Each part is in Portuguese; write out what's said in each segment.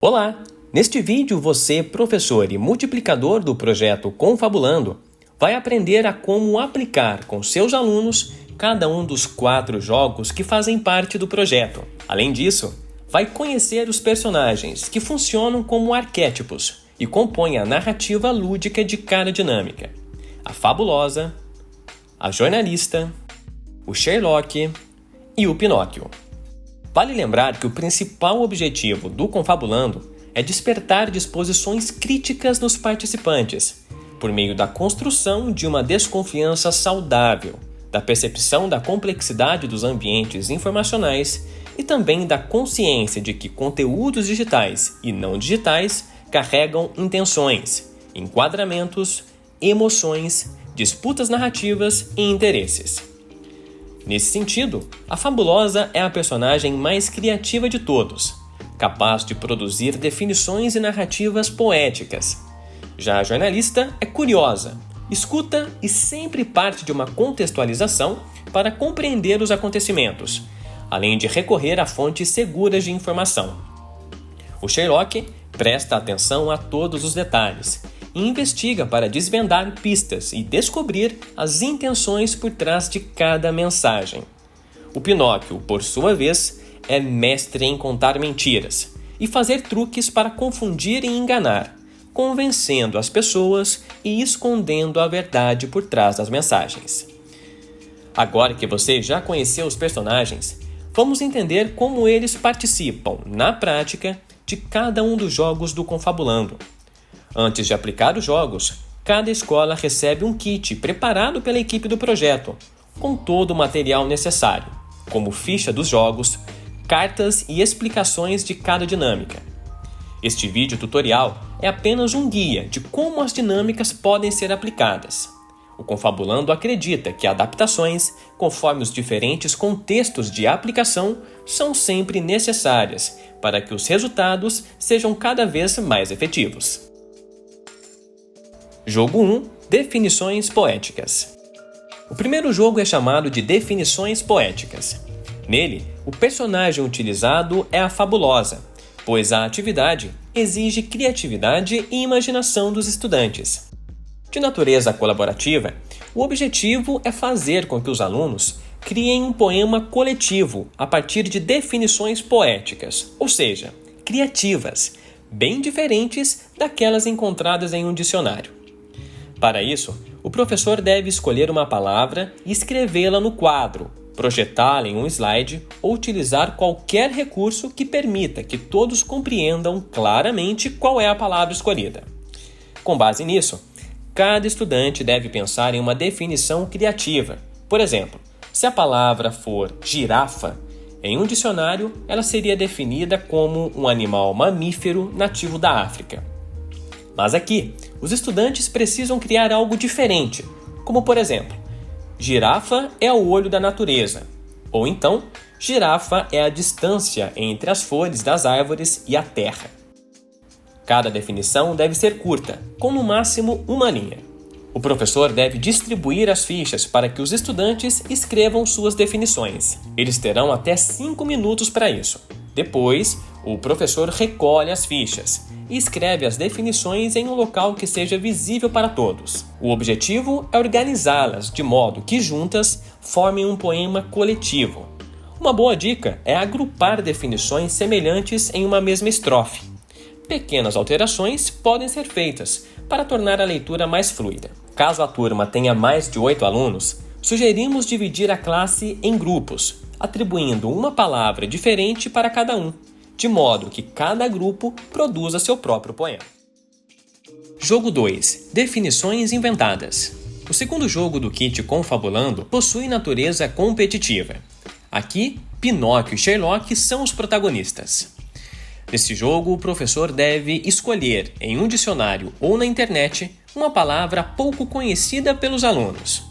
Olá! Neste vídeo, você, professor e multiplicador do projeto Confabulando, vai aprender a como aplicar com seus alunos cada um dos 4 jogos que fazem parte do projeto. Além disso, vai conhecer os personagens que funcionam como arquétipos e compõem a narrativa lúdica de cada dinâmica: a fabulosa, a jornalista, o Sherlock e o Pinóquio. Vale lembrar que o principal objetivo do Confabulando é despertar disposições críticas nos participantes, por meio da construção de uma desconfiança saudável, da percepção da complexidade dos ambientes informacionais e também da consciência de que conteúdos digitais e não digitais carregam intenções, enquadramentos, emoções, disputas narrativas e interesses. Nesse sentido, a Fabulosa é a personagem mais criativa de todos, capaz de produzir definições e narrativas poéticas. Já a jornalista é curiosa, escuta e sempre parte de uma contextualização para compreender os acontecimentos, além de recorrer a fontes seguras de informação. O Sherlock presta atenção a todos os detalhes e investiga para desvendar pistas e descobrir as intenções por trás de cada mensagem. O Pinóquio, por sua vez, é mestre em contar mentiras e fazer truques para confundir e enganar, convencendo as pessoas e escondendo a verdade por trás das mensagens. Agora que você já conheceu os personagens, vamos entender como eles participam, na prática, de cada um dos jogos do Confabulando. Antes de aplicar os jogos, cada escola recebe um kit preparado pela equipe do projeto, com todo o material necessário, como ficha dos jogos, cartas e explicações de cada dinâmica. Este vídeo tutorial é apenas um guia de como as dinâmicas podem ser aplicadas. O Confabulando acredita que adaptações, conforme os diferentes contextos de aplicação, são sempre necessárias para que os resultados sejam cada vez mais efetivos. Jogo 1. Definições poéticas. O primeiro jogo é chamado de Definições Poéticas. Nele, o personagem utilizado é a Fabulosa, pois a atividade exige criatividade e imaginação dos estudantes. De natureza colaborativa, o objetivo é fazer com que os alunos criem um poema coletivo a partir de definições poéticas, ou seja, criativas, bem diferentes daquelas encontradas em um dicionário. Para isso, o professor deve escolher uma palavra e escrevê-la no quadro, projetá-la em um slide ou utilizar qualquer recurso que permita que todos compreendam claramente qual é a palavra escolhida. Com base nisso, cada estudante deve pensar em uma definição criativa. Por exemplo, se a palavra for girafa, em um dicionário ela seria definida como um animal mamífero nativo da África. Mas aqui, os estudantes precisam criar algo diferente, como por exemplo, girafa é o olho da natureza, ou então, girafa é a distância entre as folhas das árvores e a terra. Cada definição deve ser curta, com no máximo uma linha. O professor deve distribuir as fichas para que os estudantes escrevam suas definições. Eles terão até 5 minutos para isso. Depois, o professor recolhe as fichas e escreve as definições em um local que seja visível para todos. O objetivo é organizá-las de modo que juntas formem um poema coletivo. Uma boa dica é agrupar definições semelhantes em uma mesma estrofe. Pequenas alterações podem ser feitas para tornar a leitura mais fluida. Caso a turma tenha mais de 8 alunos, sugerimos dividir a classe em grupos, atribuindo uma palavra diferente para cada um, de modo que cada grupo produza seu próprio poema. Jogo 2. Definições inventadas. O segundo jogo do kit Confabulando possui natureza competitiva. Aqui, Pinóquio e Sherlock são os protagonistas. Neste jogo, o professor deve escolher, em um dicionário ou na internet, uma palavra pouco conhecida pelos alunos.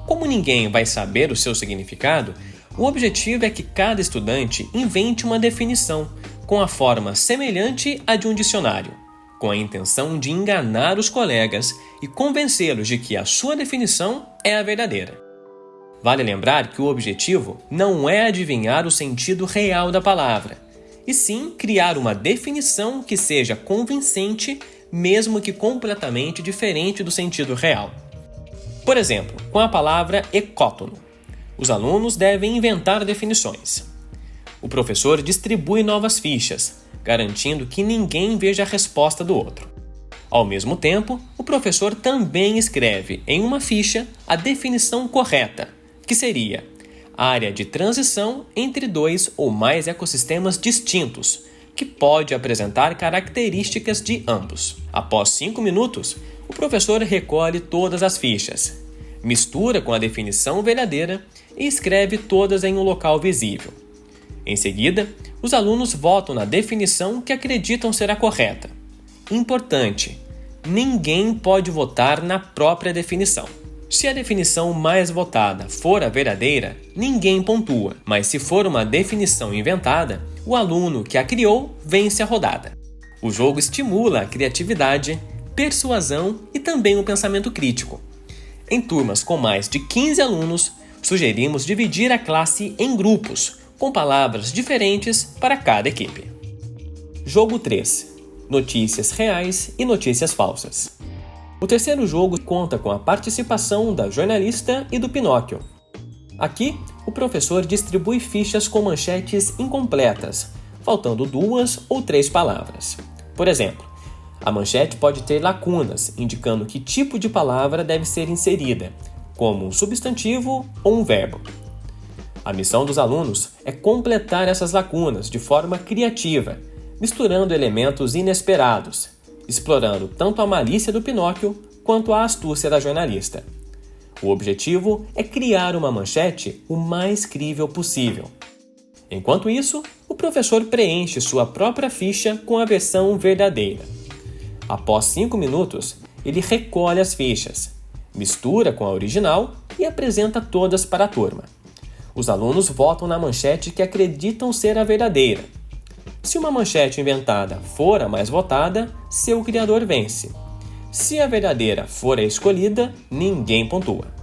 Como ninguém vai saber o seu significado, o objetivo é que cada estudante invente uma definição com a forma semelhante à de um dicionário, com a intenção de enganar os colegas e convencê-los de que a sua definição é a verdadeira. Vale lembrar que o objetivo não é adivinhar o sentido real da palavra, e sim criar uma definição que seja convincente, mesmo que completamente diferente do sentido real. Por exemplo, com a palavra ecótono, os alunos devem inventar definições. O professor distribui novas fichas, garantindo que ninguém veja a resposta do outro. Ao mesmo tempo, o professor também escreve em uma ficha a definição correta, que seria área de transição entre dois ou mais ecossistemas distintos, que pode apresentar características de ambos. Após 5 minutos, o professor recolhe todas as fichas, mistura com a definição verdadeira e escreve todas em um local visível. Em seguida, os alunos votam na definição que acreditam ser a correta. Importante: ninguém pode votar na própria definição. Se a definição mais votada for a verdadeira, ninguém pontua, mas se for uma definição inventada, o aluno que a criou vence a rodada. O jogo estimula a criatividade, persuasão e também o pensamento crítico. Em turmas com mais de 15 alunos, sugerimos dividir a classe em grupos, com palavras diferentes para cada equipe. Jogo 3. Notícias reais e notícias falsas. O terceiro jogo conta com a participação da jornalista e do Pinóquio. Aqui, o professor distribui fichas com manchetes incompletas, faltando 2 ou 3 palavras. Por exemplo, a manchete pode ter lacunas, indicando que tipo de palavra deve ser inserida, como um substantivo ou um verbo. A missão dos alunos é completar essas lacunas de forma criativa, misturando elementos inesperados, explorando tanto a malícia do Pinóquio quanto a astúcia da jornalista. O objetivo é criar uma manchete o mais crível possível. Enquanto isso, o professor preenche sua própria ficha com a versão verdadeira. Após 5 minutos, ele recolhe as fichas, mistura com a original e apresenta todas para a turma. Os alunos votam na manchete que acreditam ser a verdadeira. Se uma manchete inventada for a mais votada, seu criador vence. Se a verdadeira for a escolhida, ninguém pontua.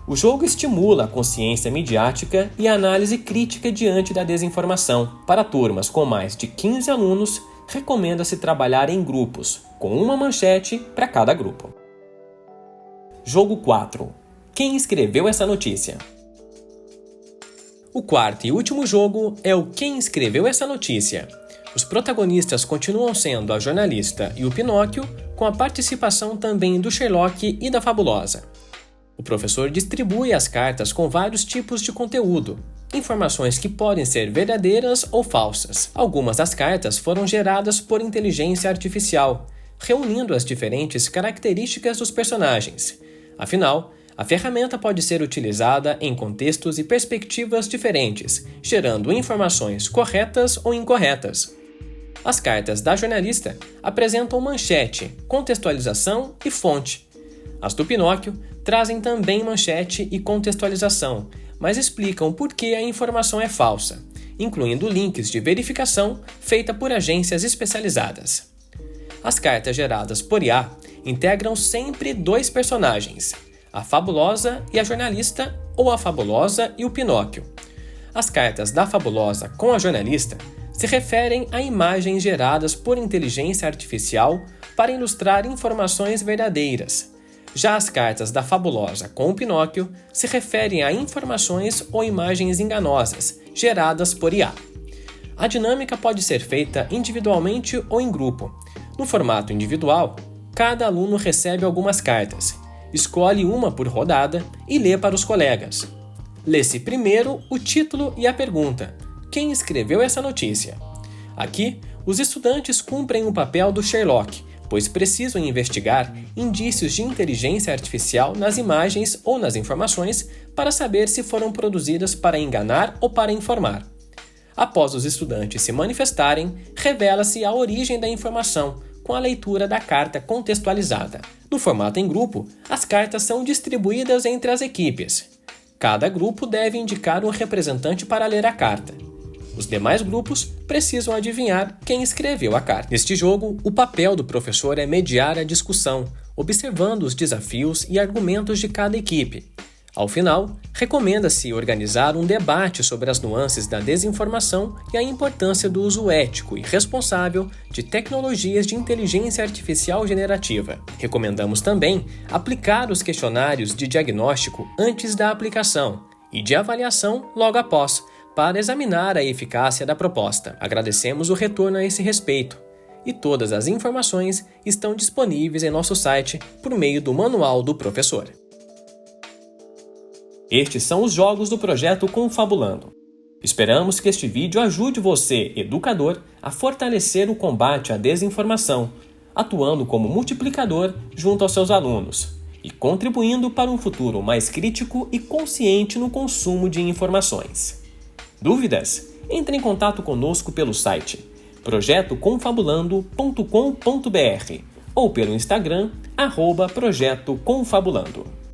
O jogo estimula a consciência midiática e a análise crítica diante da desinformação. Para turmas com mais de 15 alunos, recomenda-se trabalhar em grupos, com uma manchete para cada grupo. Jogo 4. Quem escreveu essa notícia? O quarto e último jogo é o Quem escreveu essa notícia. Os protagonistas continuam sendo a jornalista e o Pinóquio, com a participação também do Sherlock e da Fabulosa. O professor distribui as cartas com vários tipos de conteúdo, informações que podem ser verdadeiras ou falsas. Algumas das cartas foram geradas por inteligência artificial, reunindo as diferentes características dos personagens. Afinal, a ferramenta pode ser utilizada em contextos e perspectivas diferentes, gerando informações corretas ou incorretas. As cartas da jornalista apresentam manchete, contextualização e fonte. As do Pinóquio trazem também manchete e contextualização, mas explicam por que a informação é falsa, incluindo links de verificação feita por agências especializadas. As cartas geradas por IA integram sempre 2 personagens, a Fabulosa e a jornalista ou a Fabulosa e o Pinóquio. As cartas da Fabulosa com a jornalista se referem a imagens geradas por inteligência artificial para ilustrar informações verdadeiras. Já as cartas da Fabulosa com o Pinóquio se referem a informações ou imagens enganosas, geradas por IA. A dinâmica pode ser feita individualmente ou em grupo. No formato individual, cada aluno recebe algumas cartas, escolhe uma por rodada e lê para os colegas. Lê-se primeiro o título e a pergunta: quem escreveu essa notícia? Aqui, os estudantes cumprem o papel do Sherlock, pois precisam investigar indícios de inteligência artificial nas imagens ou nas informações para saber se foram produzidas para enganar ou para informar. Após os estudantes se manifestarem, revela-se a origem da informação, com a leitura da carta contextualizada. No formato em grupo, as cartas são distribuídas entre as equipes. Cada grupo deve indicar um representante para ler a carta. Os demais grupos precisam adivinhar quem escreveu a carta. Neste jogo, o papel do professor é mediar a discussão, observando os desafios e argumentos de cada equipe. Ao final, recomenda-se organizar um debate sobre as nuances da desinformação e a importância do uso ético e responsável de tecnologias de inteligência artificial generativa. Recomendamos também aplicar os questionários de diagnóstico antes da aplicação e de avaliação logo após, para examinar a eficácia da proposta. Agradecemos o retorno a esse respeito. E todas as informações estão disponíveis em nosso site por meio do Manual do Professor. Estes são os jogos do projeto Confabulando. Esperamos que este vídeo ajude você, educador, a fortalecer o combate à desinformação, atuando como multiplicador junto aos seus alunos e contribuindo para um futuro mais crítico e consciente no consumo de informações. Dúvidas? Entre em contato conosco pelo site projetoconfabulando.com.br ou pelo Instagram @projetoconfabulando.